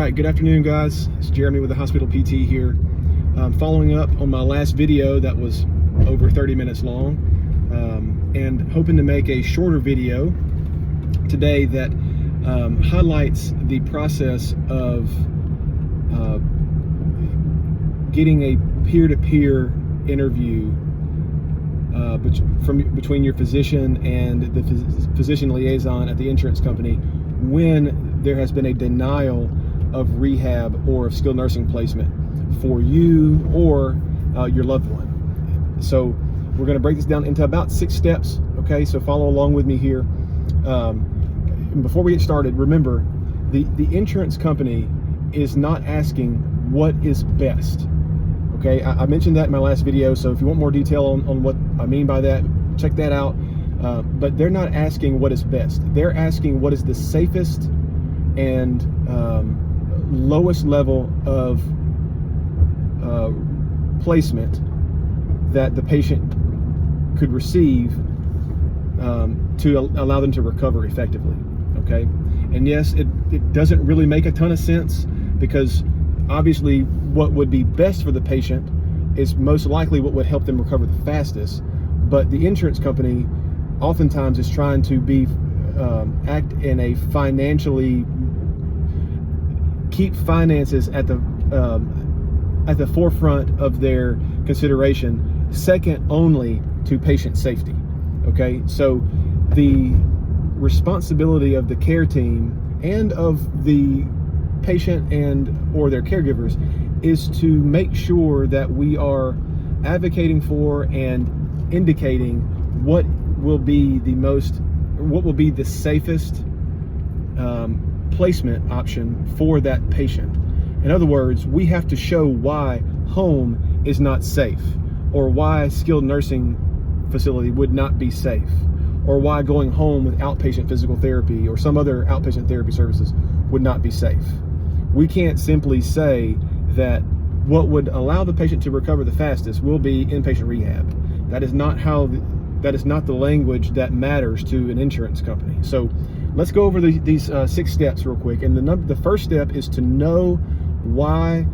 right, good afternoon, guys. It's Jeremy with the Hospital PT here. Following up on my last video that was over 30 minutes long, and hoping to make a shorter video today that highlights the process of getting a peer-to-peer interview between your physician and the physician liaison at the insurance company when there has been a denial of rehab or of skilled nursing placement for you or your loved one. So we're going to break this down into about 6 steps. Okay, so follow along with me here. And before we get started, remember the insurance company is not asking what is best. Okay, I mentioned that in my last video, so if you want more detail on what I mean by that, check that out. But they're not asking what is best. They're asking what is the safest and lowest level of placement that the patient could receive to allow them to recover effectively. Okay, and yes, it doesn't really make a ton of sense, because obviously what would be best for the patient is most likely what would help them recover the fastest, but the insurance company oftentimes is trying to be act in a financially keep finances at the forefront of their consideration, second only to patient safety. Okay, so the responsibility of the care team and of the patient and or their caregivers is to make sure that we are advocating for and indicating what will be the safest placement option for that patient. In other words, we have to show why home is not safe, or why skilled nursing facility would not be safe, or why going home with outpatient physical therapy or some other outpatient therapy services would not be safe. We can't simply say that what would allow the patient to recover the fastest will be inpatient rehab. That is not the language that matters to an insurance company. So let's go over these 6 steps real quick. And the first step is to know why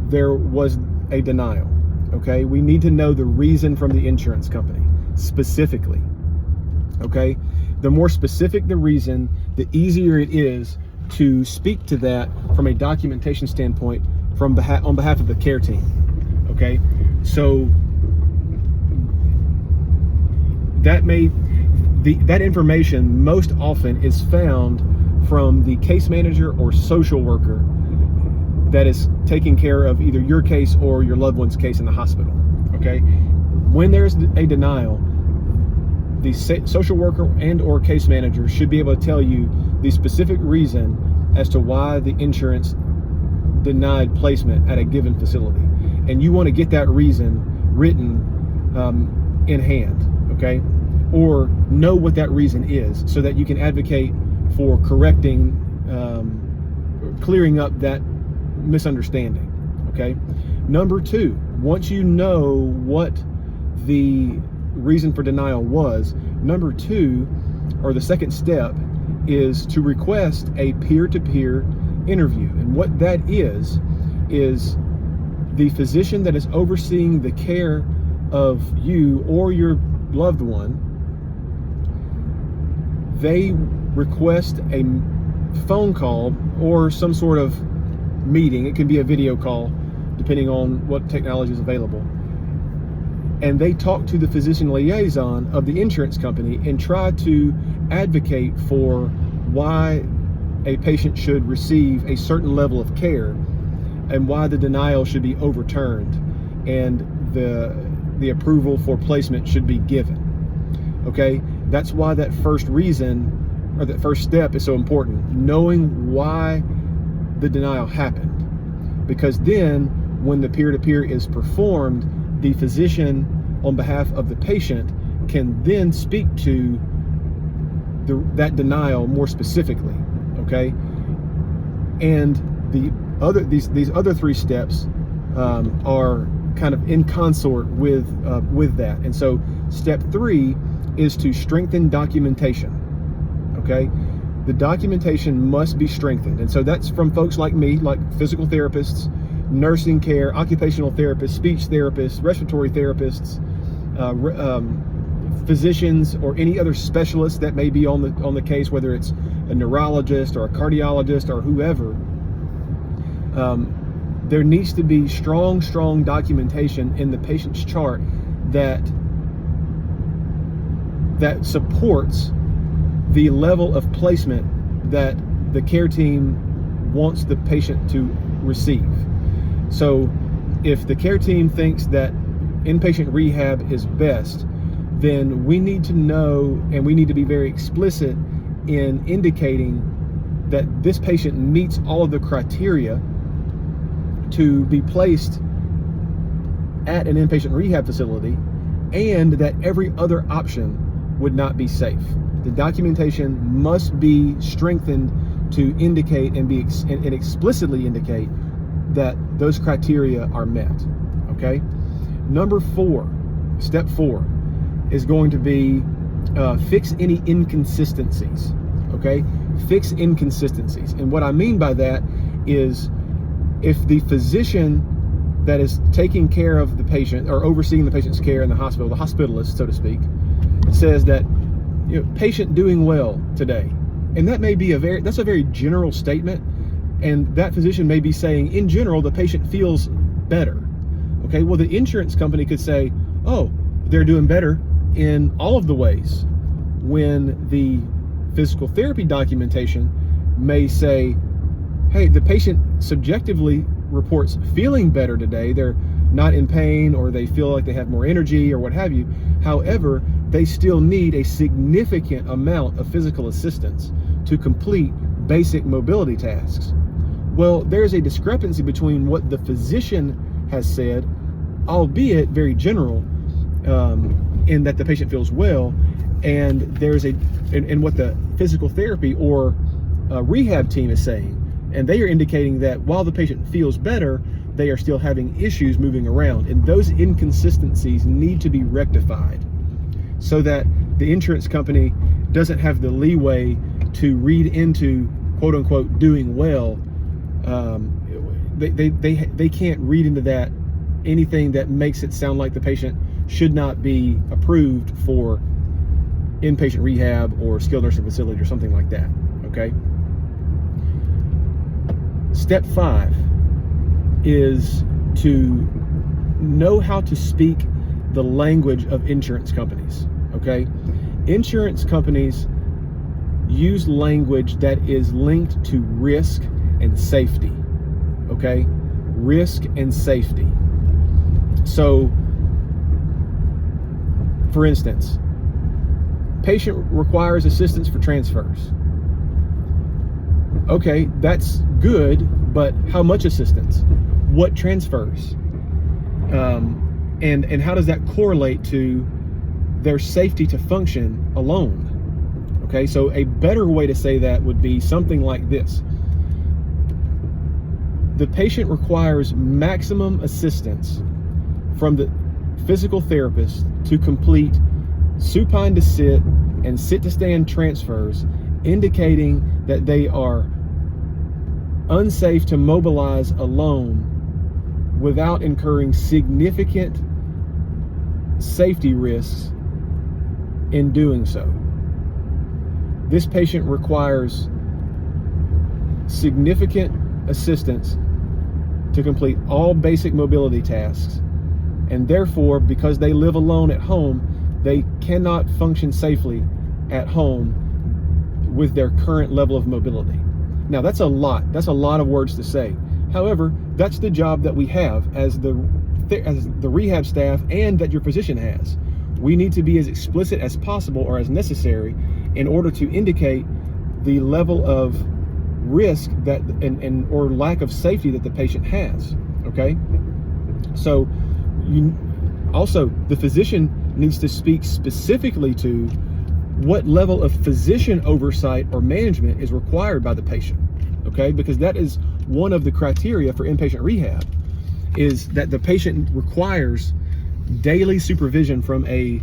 there was a denial. Okay, we need to know the reason from the insurance company specifically. Okay, the more specific the reason, the easier it is to speak to that from a documentation standpoint on behalf of the care team. Okay, so that information most often is found from the case manager or social worker that is taking care of either your case or your loved one's case in the hospital. Okay, when there's a denial, the social worker and or case manager should be able to tell you the specific reason as to why the insurance denied placement at a given facility, and you want to get that reason written in hand. Okay, or know what that reason is, so that you can advocate for correcting, clearing up that misunderstanding. Okay, number 2, once you know what the reason for denial was, number 2, or the second step, is to request a peer-to-peer interview. And what that is the physician that is overseeing the care of you or your loved one, they request a phone call or some sort of meeting. It can be a video call depending on what technology is available, and they talk to the physician liaison of the insurance company and try to advocate for why a patient should receive a certain level of care and why the denial should be overturned and the approval for placement should be given. Okay, that's why that first reason, or that first step, is so important, knowing why the denial happened. Because then when the peer-to-peer is performed, the physician on behalf of the patient can then speak to that denial more specifically. Okay, and these other 3 steps are kind of in consort with that. And so step 3 is to strengthen documentation. Okay, the documentation must be strengthened. And so that's from folks like me, like physical therapists, nursing care, occupational therapists, speech therapists, respiratory therapists, physicians, or any other specialists that may be on the case, whether it's a neurologist or a cardiologist or whoever. There needs to be strong documentation in the patient's chart that supports the level of placement that the care team wants the patient to receive. So if the care team thinks that inpatient rehab is best, then we need to know, and we need to be very explicit in indicating that this patient meets all of the criteria to be placed at an inpatient rehab facility, and that every other option would not be safe. The documentation must be strengthened to indicate and explicitly indicate that those criteria are met. Okay. Number 4, step 4, is going to be fix any inconsistencies. Okay, fix inconsistencies, and what I mean by that is, if the physician that is taking care of the patient or overseeing the patient's care in the hospital, the hospitalist, so to speak, says that, patient doing well today, and that may be that's a very general statement, and that physician may be saying, in general, the patient feels better. Okay, well, the insurance company could say, oh, they're doing better in all of the ways, when the physical therapy documentation may say, hey, the patient subjectively reports feeling better today. They're not in pain, or they feel like they have more energy, or what have you. However, they still need a significant amount of physical assistance to complete basic mobility tasks. Well, there's a discrepancy between what the physician has said, albeit very general, in that the patient feels well, and and what the physical therapy or rehab team is saying. And they are indicating that while the patient feels better, they are still having issues moving around. And those inconsistencies need to be rectified so that the insurance company doesn't have the leeway to read into, quote unquote, doing well. They can't read into that anything that makes it sound like the patient should not be approved for inpatient rehab or skilled nursing facility or something like that. Okay. Step 5 is to know how to speak the language of insurance companies. Okay. Insurance companies use language that is linked to risk and safety. Okay. Risk and safety. So, for instance, patient requires assistance for transfers. Okay, that's good, but how much assistance? What transfers? And how does that correlate to their safety to function alone? Okay, so a better way to say that would be something like this. The patient requires maximum assistance from the physical therapist to complete supine to sit and sit to stand transfers, indicating that they are unsafe to mobilize alone without incurring significant safety risks in doing so. This patient requires significant assistance to complete all basic mobility tasks, and therefore, because they live alone at home, they cannot function safely at home with their current level of mobility. Now, that's a lot of words to say. However, that's the job that we have as the rehab staff, and that your physician has. We need to be as explicit as possible, or as necessary, in order to indicate the level of risk that or lack of safety that the patient has. Okay, so the physician needs to speak specifically to what level of physician oversight or management is required by the patient. Okay, because that is one of the criteria for inpatient rehab, is that the patient requires daily supervision from a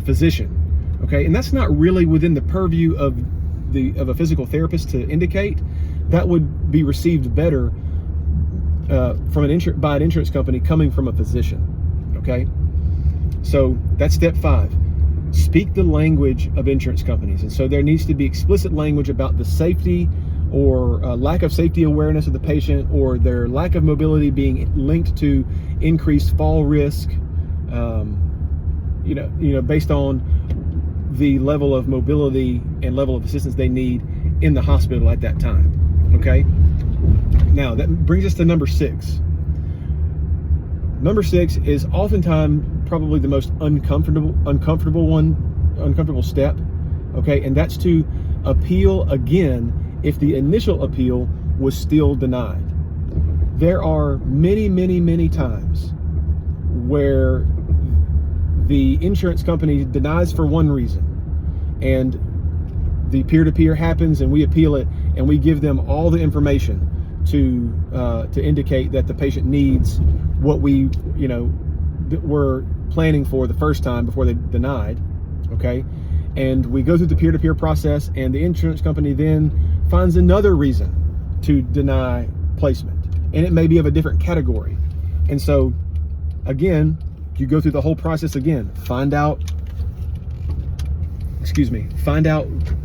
physician. Okay, and that's not really within the purview of of a physical therapist to indicate, that would be received better by an insurance company coming from a physician. Okay, so that's step 5. Speak the language of insurance companies. And so there needs to be explicit language about the safety or lack of safety awareness of the patient, or their lack of mobility being linked to increased fall risk, based on the level of mobility and level of assistance they need in the hospital at that time. Okay, now that brings us to number 6. Number 6 is oftentimes probably the most uncomfortable step. Okay, and that's to appeal again if the initial appeal was still denied. There are many times where the insurance company denies for one reason, and the peer-to-peer happens, and we appeal it, and we give them all the information to indicate that the patient needs what we were planning for the first time before they denied. Okay, and we go through the peer-to-peer process, and the insurance company then finds another reason to deny placement, and it may be of a different category. And so again, you go through the whole process again, find out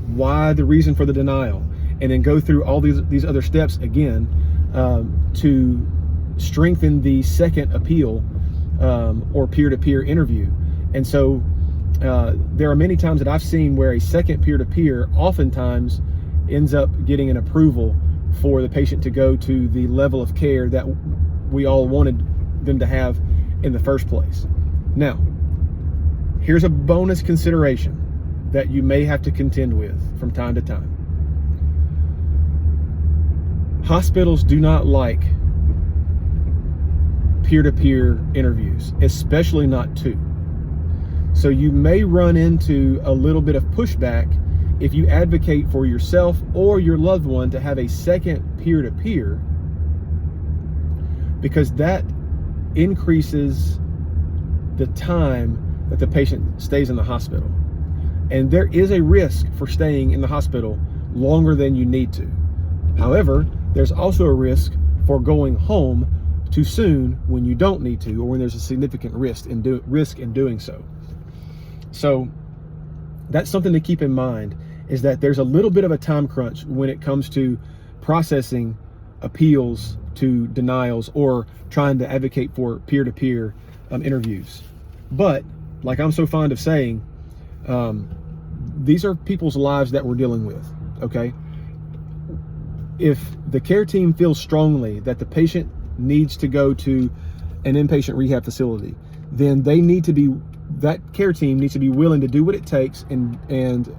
why the reason for the denial, and then go through all these other steps again to strengthen the second appeal or peer-to-peer interview. And so there are many times that I've seen where a second peer-to-peer oftentimes ends up getting an approval for the patient to go to the level of care that we all wanted them to have in the first place. Now, here's a bonus consideration that you may have to contend with from time to time. Hospitals do not like peer-to-peer interviews, especially not 2. So you may run into a little bit of pushback if you advocate for yourself or your loved one to have a second peer-to-peer, because that increases the time that the patient stays in the hospital. And there is a risk for staying in the hospital longer than you need to. However, there's also a risk for going home too soon when you don't need to, or when there's a significant risk in doing so. So that's something to keep in mind, is that there's a little bit of a time crunch when it comes to processing appeals to denials or trying to advocate for peer-to-peer interviews. But like I'm so fond of saying, these are people's lives that we're dealing with. Okay, if the care team feels strongly that the patient needs to go to an inpatient rehab facility, then that care team needs to be willing to do what it takes and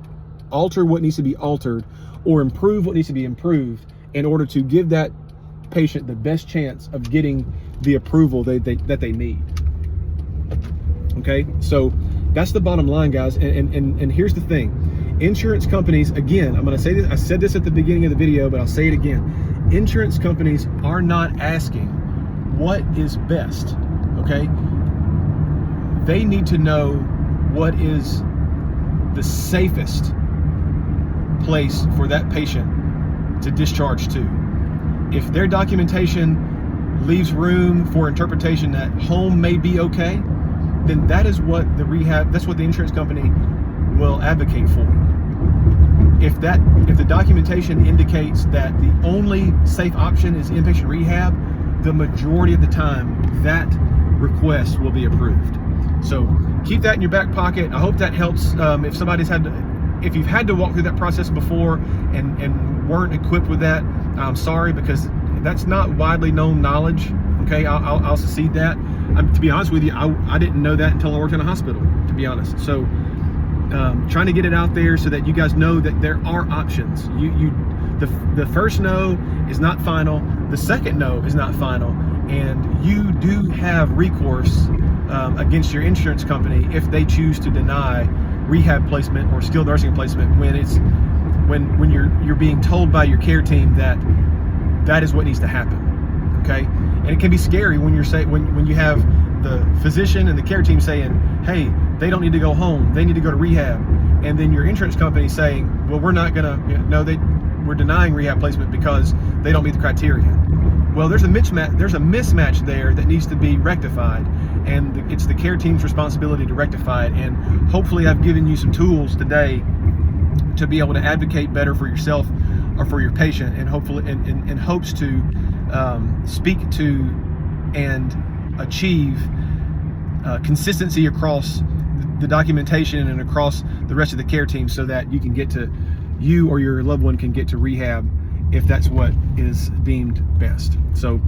alter what needs to be altered, or improve what needs to be improved, in order to give that patient the best chance of getting the approval that they need. Okay, so that's the bottom line, guys. And here's the thing: insurance companies, again, I'm going to say this, I said this at the beginning of the video, but I'll say it again. Insurance companies are not asking what is best. Okay, they need to know what is the safest place for that patient to discharge to. If their documentation leaves room for interpretation that home may be okay, then that's what the insurance company will advocate for. If the documentation indicates that the only safe option is inpatient rehab, the majority of the time that request will be approved. So keep that in your back pocket. I hope that helps. If you've had to walk through that process before and weren't equipped with that, I'm sorry, because that's not widely known knowledge. Okay, I'll secede that. To be honest with you, I didn't know that until I worked in a hospital, to be honest. So trying to get it out there so that you guys know that there are options. The first no is not final. The second no is not final, and you do have recourse against your insurance company if they choose to deny rehab placement or skilled nursing placement when you're being told by your care team that is what needs to happen. Okay, and it can be scary when you have the physician and the care team saying, hey, they don't need to go home, they need to go to rehab, and then your insurance company saying, well, we're not gonna, no, we're denying rehab placement because they don't meet the criteria. Well, there's a mismatch there that needs to be rectified, and it's the care team's responsibility to rectify it. And hopefully I've given you some tools today to be able to advocate better for yourself or for your patient, and hopefully in hopes to speak to and achieve consistency across the documentation and across the rest of the care team, so that you or your loved one can get to rehab if that's what is deemed best. So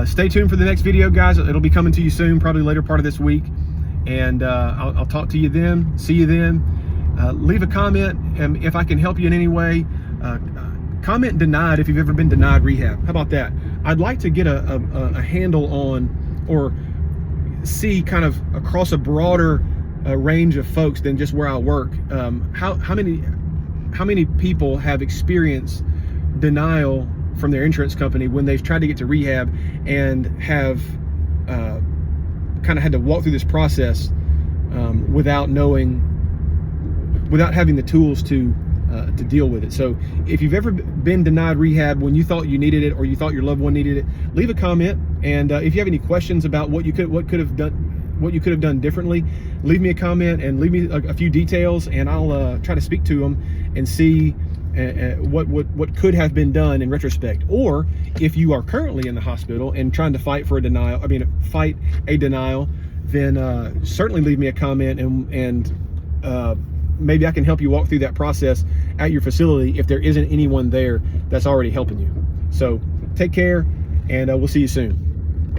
stay tuned for the next video, guys. It'll be coming to you soon, probably later part of this week, and I'll talk to you then. See you then. Leave a comment, and if I can help you in any way, comment denied if you've ever been denied rehab. How about that? I'd like to get a handle on, or see kind of across a broader range of folks than just where I work, how many people have experienced denial from their insurance company when they've tried to get to rehab and have kind of had to walk through this process without having the tools to deal with it. So if you've ever been denied rehab when you thought you needed it, or you thought your loved one needed it, leave a comment. And if you have any questions about what you could have done differently, leave me a comment and leave me a few details, and I'll try to speak to them and see what could have been done in retrospect. Or if you are currently in the hospital and trying to fight a denial, then certainly leave me a comment, and maybe I can help you walk through that process at your facility if there isn't anyone there that's already helping you. So take care, and we'll see you soon.